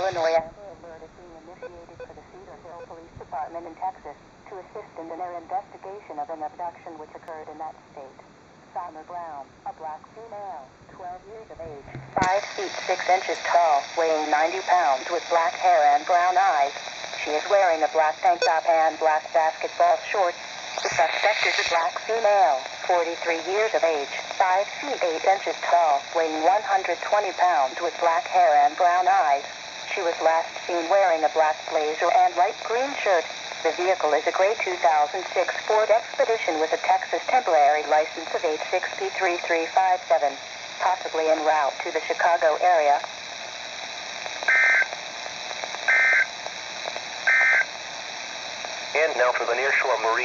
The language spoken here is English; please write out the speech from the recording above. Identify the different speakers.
Speaker 1: Illinois. An alert is being initiated for the Cedar Hill Police Department in Texas to assist in their investigation of an abduction which occurred in that state. Summer Brown, a black female, 12 years of age, 5 feet 6 inches tall, weighing 90 pounds, with black hair and brown eyes. She is wearing a black tank top and black basketball shorts. The suspect is a black female, 43 years of age, 5 feet 8 inches tall, weighing 120 pounds, with black hair and brown eyes. She was last seen wearing a black blazer and light green shirt. The vehicle is a gray 2006 Ford Expedition with a Texas temporary license of 86P3357, possibly en route to the Chicago area.
Speaker 2: And now for the nearshore marine.